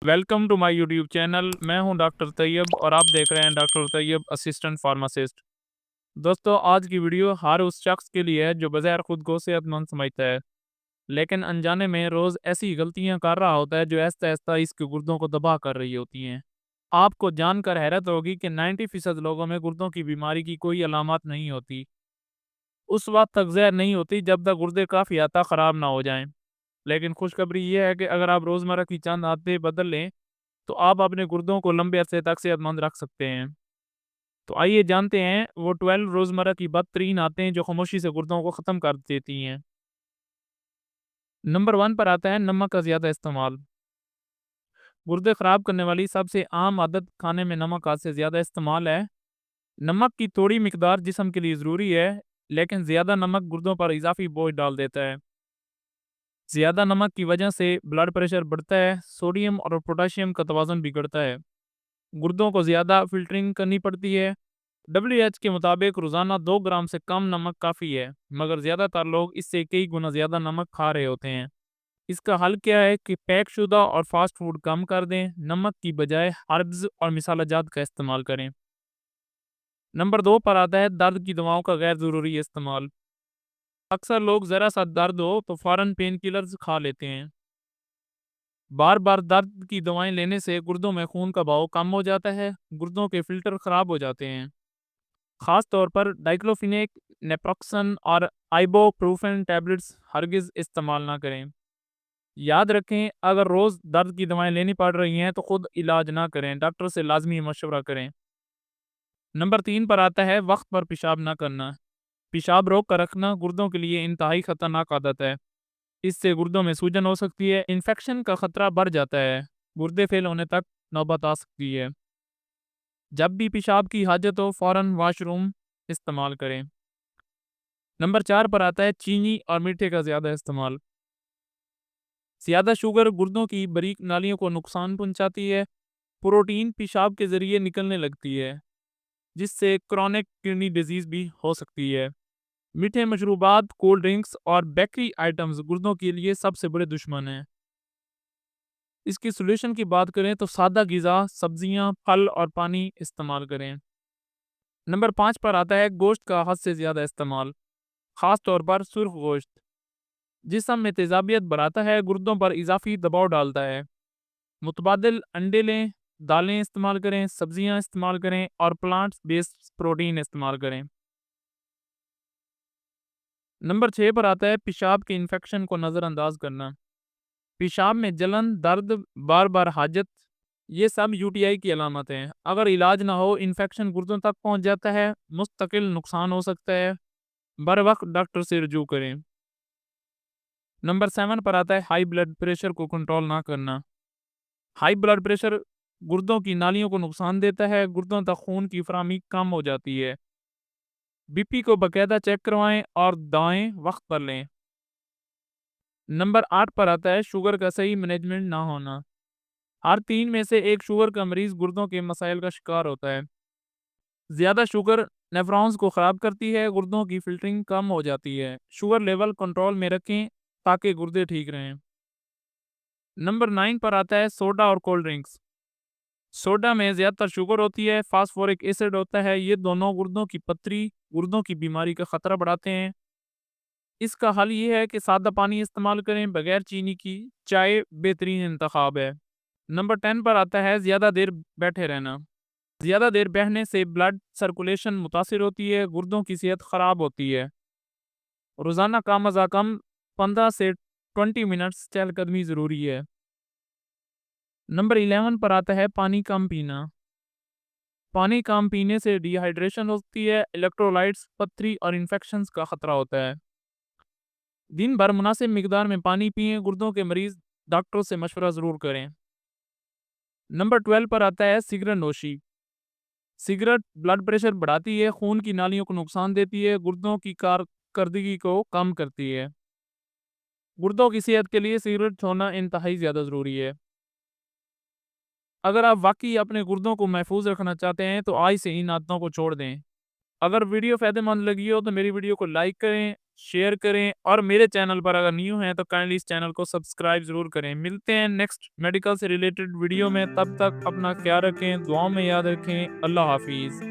Welcome to my YouTube channel. میں ہوں doctor طیب اور آپ دیکھ رہے ہیں ڈاکٹر طیب اسسٹنٹ فارماسسٹ. دوستو آج کی ویڈیو ہر اس شخص کے لیے ہے جو بظاہر خود کو صحت مند سمجھتا ہے لیکن انجانے میں روز ایسی غلطیاں کر رہا ہوتا ہے جو آہستہ آہستہ اس کے گردوں کو تباہ کر رہی ہوتی ہیں. آپ کو جان کر حیرت ہوگی کہ 90% لوگوں میں گردوں کی بیماری کی کوئی علامات نہیں ہوتی. اس وقت تک زہر نہیں ہوتی جب تک گردے کافی حد تک خراب نہ ہو جائیں. لیکن خوشخبری یہ ہے کہ اگر آپ روزمرہ کی چند عادتیں بدل لیں تو آپ اپنے گردوں کو لمبے عرصے تک صحت مند رکھ سکتے ہیں. تو آئیے جانتے ہیں وہ 12 روزمرہ کی بدترین عادتیں جو خاموشی سے گردوں کو ختم کر دیتی ہیں. نمبر 1 پر آتا ہے نمک کا زیادہ استعمال. گردے خراب کرنے والی سب سے عام عادت کھانے میں نمک کا سے زیادہ استعمال ہے. نمک کی تھوڑی مقدار جسم کے لیے ضروری ہے لیکن زیادہ نمک گردوں پر اضافی بوجھ ڈال دیتا ہے. زیادہ نمک کی وجہ سے بلڈ پریشر بڑھتا ہے، سوڈیم اور پوٹاشیم کا توازن بگڑتا ہے، گردوں کو زیادہ فلٹرنگ کرنی پڑتی ہے. WH کے مطابق روزانہ 2 گرام سے کم نمک کافی ہے، مگر زیادہ تر لوگ اس سے کئی گنا زیادہ نمک کھا رہے ہوتے ہیں. اس کا حل کیا ہے کہ پیک شدہ اور فاسٹ فوڈ کم کر دیں، نمک کی بجائے ہربز اور مسالہ جات کا استعمال کریں. نمبر 2 پر آتا ہے درد کی دواؤں کا غیر ضروری استعمال. اکثر لوگ ذرا سا درد ہو تو فوراً پین کلرز کھا لیتے ہیں. بار بار درد کی دوائیں لینے سے گردوں میں خون کا بہاؤ کم ہو جاتا ہے، گردوں کے فلٹر خراب ہو جاتے ہیں. خاص طور پر ڈائکلوفینیک، نیپروکسن اور آئیبوپروفین ٹیبلٹس ہرگز استعمال نہ کریں. یاد رکھیں اگر روز درد کی دوائیں لینی پڑ رہی ہیں تو خود علاج نہ کریں، ڈاکٹر سے لازمی مشورہ کریں. نمبر 3 پر آتا ہے وقت پر پیشاب نہ کرنا. پیشاب روک کر رکھنا گردوں کے لیے انتہائی خطرناک عادت ہے. اس سے گردوں میں سوجن ہو سکتی ہے، انفیکشن کا خطرہ بڑھ جاتا ہے، گردے فیل ہونے تک نوبت آ سکتی ہے. جب بھی پیشاب کی حاجت ہو فوراً واش روم استعمال کریں. نمبر 4 پر آتا ہے چینی اور میٹھے کا زیادہ استعمال. زیادہ شوگر گردوں کی باریک نالیوں کو نقصان پہنچاتی ہے، پروٹین پیشاب کے ذریعے نکلنے لگتی ہے جس سے کرونک کڈنی ڈیزیز بھی ہو سکتی ہے. میٹھے مشروبات، کولڈ ڈرنکس اور بیکری آئٹمز گردوں کے لیے سب سے بڑے دشمن ہیں. اس کی سولوشن کی بات کریں تو سادہ غذا، سبزیاں، پھل اور پانی استعمال کریں. نمبر 5 پر آتا ہے گوشت کا حد سے زیادہ استعمال، خاص طور پر سرخ گوشت. جسم میں تیزابیت بڑھاتا ہے، گردوں پر اضافی دباؤ ڈالتا ہے. متبادل انڈے لیں، دالیں استعمال کریں، سبزیاں استعمال کریں اور پلانٹ بیسڈ پروٹین استعمال کریں. نمبر 6 پر آتا ہے پیشاب کے انفیکشن کو نظر انداز کرنا. پیشاب میں جلن، درد، بار بار حاجت، یہ سب UTI کی علامت ہیں. اگر علاج نہ ہو انفیکشن گردوں تک پہنچ جاتا ہے، مستقل نقصان ہو سکتا ہے. بر وقت ڈاکٹر سے رجوع کریں. نمبر 7 پر آتا ہے ہائی بلڈ پریشر کو کنٹرول نہ کرنا. ہائی بلڈ پریشر گردوں کی نالیوں کو نقصان دیتا ہے، گردوں تک خون کی فراہمی کم ہو جاتی ہے. BP کو باقاعدہ چیک کروائیں اور دوائیں وقت پر لیں. نمبر 8 پر آتا ہے شوگر کا صحیح مینجمنٹ نہ ہونا. ہر 3 میں سے ایک شوگر کا مریض گردوں کے مسائل کا شکار ہوتا ہے. زیادہ شوگر نیفرونز کو خراب کرتی ہے، گردوں کی فلٹرنگ کم ہو جاتی ہے. شوگر لیول کنٹرول میں رکھیں تاکہ گردے ٹھیک رہیں. نمبر 9 پر آتا ہے سوڈا اور کولڈ ڈرنکس. سوڈا میں زیادہ تر شوگر ہوتی ہے، فاسفورک ایسڈ ہوتا ہے، یہ دونوں گردوں کی پتھری، گردوں کی بیماری کا خطرہ بڑھاتے ہیں. اس کا حل یہ ہے کہ سادہ پانی استعمال کریں بغیر چینی کی. چائے بہترین انتخاب ہے. نمبر 10 پر آتا ہے زیادہ دیر بیٹھے رہنا. زیادہ دیر بیٹھنے سے بلڈ سرکولیشن متاثر ہوتی ہے، گردوں کی صحت خراب ہوتی ہے. روزانہ کم از کم 15 سے 20 منٹس چہل قدمی ضروری ہے. نمبر 11 پر آتا ہے پانی کم پینا. پانی کم پینے سے ڈی ہائیڈریشن ہوتی ہے، الیکٹرولائٹس، پتھری اور انفیکشنز کا خطرہ ہوتا ہے. دن بھر مناسب مقدار میں پانی پئیں، گردوں کے مریض ڈاکٹر سے مشورہ ضرور کریں. نمبر 12 پر آتا ہے سگریٹ نوشی. سگریٹ بلڈ پریشر بڑھاتی ہے، خون کی نالیوں کو نقصان دیتی ہے، گردوں کی کارکردگی کو کم کرتی ہے. گردوں کی صحت کے لیے سگریٹ چھوڑنا انتہائی زیادہ ضروری ہے. اگر آپ واقعی اپنے گردوں کو محفوظ رکھنا چاہتے ہیں تو آج سے ان عادتوں کو چھوڑ دیں. اگر ویڈیو فائدہ مند لگی ہو تو میری ویڈیو کو لائک کریں، شیئر کریں اور میرے چینل پر اگر نیو ہیں تو کائنڈلی اس چینل کو سبسکرائب ضرور کریں۔ ملتے ہیں نیکسٹ میڈیکل سے ریلیٹڈ ویڈیو میں، تب تک اپنا خیال رکھیں، دعاؤں میں یاد رکھیں۔ اللہ حافظ۔